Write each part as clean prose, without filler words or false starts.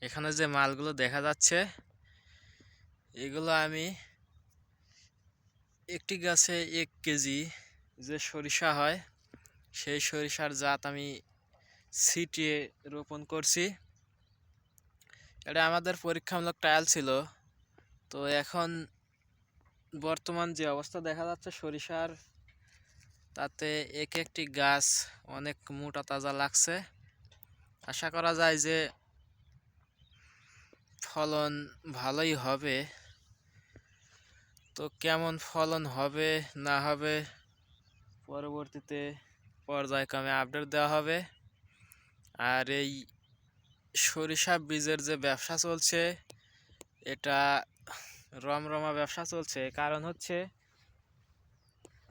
এখানে যে মালগুলো দেখা যাচ্ছে এগুলো আমি একটি গাছে 1 কেজি যে সরিষা হয় সেই সরিষার জাত আমি ছিটিয়ে রোপণ করছি। এটা আমাদের পরীক্ষামূলক ট্রায়াল ছিল। তো এখন বর্তমান যে অবস্থা দেখা যাচ্ছে সরিষার, তাতে একটি গাছ অনেক মোটা তাজা লাগছে। আশা করা যায় যে ফলন ভালোই হবে। তো কেমন ফলন হবে না হবে পরবর্তীতে পর্যায়ক্রমে আপডেট দেওয়া হবে। আর এই সরিষা বীজের যে ব্যবসা চলছে এটা রমরমা ব্যবসা চলছে। কারণ হচ্ছে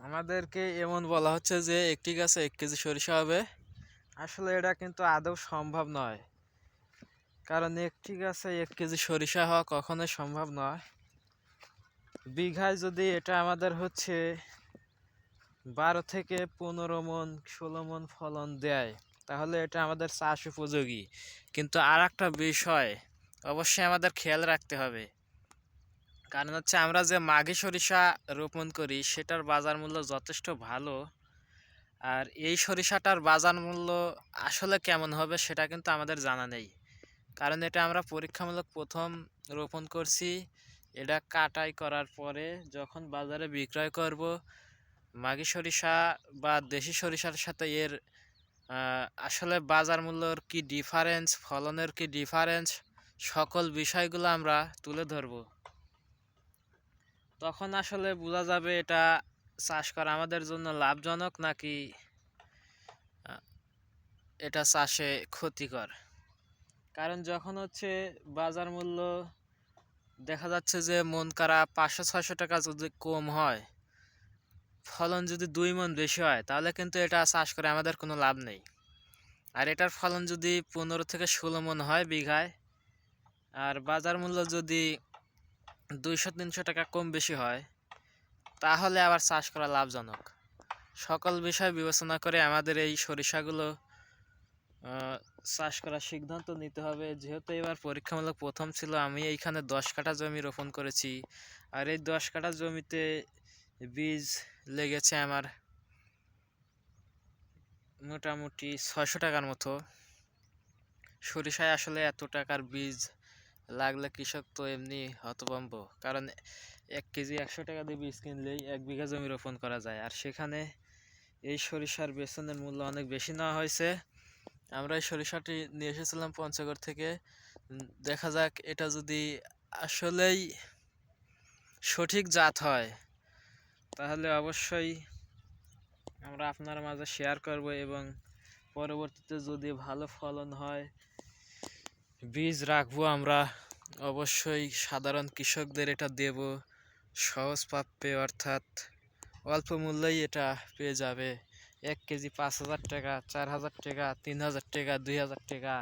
আমাদেরকে এমন বলা হচ্ছে যে একটি গাছে 1 কেজি সরিষা হবে। আসলে এটা কিন্তু আদৌ সম্ভব নয়, কারণ একটি গাছে 1 কেজি সরিষা হওয়া কখনোই সম্ভব নয়। বিঘায় যদি এটা আমাদের হচ্ছে 12 থেকে 15 মন 16 মন ফলন দেয় তাহলে এটা আমাদের চাষ উপযোগী। কিন্তু আর একটা বিষয় অবশ্যই আমাদের খেয়াল রাখতে হবে, কারণ হচ্ছে আমরা যে মাঘী সরিষা রোপণ করি সেটার বাজার মূল্য যথেষ্ট ভালো। আর এই সরিষাটার বাজার মূল্য আসলে কেমন হবে সেটা কিন্তু আমাদের জানা নেই, কারণ এটা আমরা পরীক্ষামূলক প্রথম রোপণ করছি। এটা কাটাই করার পরে যখন বাজারে বিক্রয় করব, মাঘী সরিষা বা দেশি সরিষার সাথে এর আসলে বাজার মূল্যর কি ডিফারেন্স, ফলনের কি ডিফারেন্স, সকল বিষয়গুলো আমরা তুলে ধরব। তখন আসলে বোঝা যাবে এটা চাষ করা আমাদের জন্য লাভজনক নাকি এটা চাষে ক্ষতিকর। কারণ যখন হচ্ছে বাজার মূল্য দেখা যাচ্ছে যে মন কারা 500-600 টাকা যদি কম হয়, ফলন যদি 2 মন বেশি হয়, তাহলে কিন্তু এটা চাষ করে আমাদের কোনো লাভ নেই। আর এটার ফলন যদি 15 থেকে 16 মন হয় বিঘায়, আর বাজার মূল্য যদি 200-300 টাকা কম বেশি হয়, তাহলে আবার চাষ করা লাভজনক। সকল বিষয় বিবেচনা করে আমাদের এই সরিষাগুলো চাষ করার সিদ্ধান্ত নিতে হবে। যেহেতু এবার পরীক্ষামূলক প্রথম ছিল, আমি এইখানে 10 কাঠা জমি রোপণ করেছি। আর এই 10 কাঠা জমিতে বীজ লেগেছে আমার মোটামুটি 600 টাকার মতো। সরিষায় আসলে এত টাকার বীজ লাগলে কৃষক তো এমনি হতভম্ব, কারণ 1 কেজি 100 টাকা দিয়ে বীজ কিনলেই 1 বিঘা জমি রোপণ করা যায়। আর সেখানে এই সরিষার বেতনের মূল্য অনেক বেশি নেওয়া হয়েছে। আমরা এই সরিষাটি নিয়ে এসেছিলাম পঞ্চগড় থেকে। দেখা যাক এটা যদি আসলেই সঠিক জাত হয় তাহলে অবশ্যই আমরা আপনার মাঝে শেয়ার করব, এবং পরবর্তীতে যদি ভালো ফলন হয় বীজ রাখবো আমরা। অবশ্যই সাধারণ কৃষকদের এটা দেব সহজ প্রাপ্যে, অর্থাৎ অল্প মূল্যেই এটা পেয়ে যাবে। 1 কেজি 5,000 টাকা, 4,000 টাকা, 3,000 টাকা, 2,000 টাকা,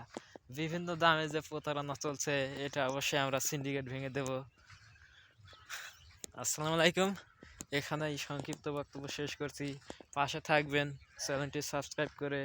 বিভিন্ন দামে যে প্রতারণা চলছে এটা অবশ্যই আমরা সিন্ডিকেট ভেঙে দেব। আসসালামু আলাইকুম। এখানেই সংক্ষিপ্ত বক্তব্য শেষ করছি। পাশে থাকবেন চ্যানেলটি সাবস্ক্রাইব করে।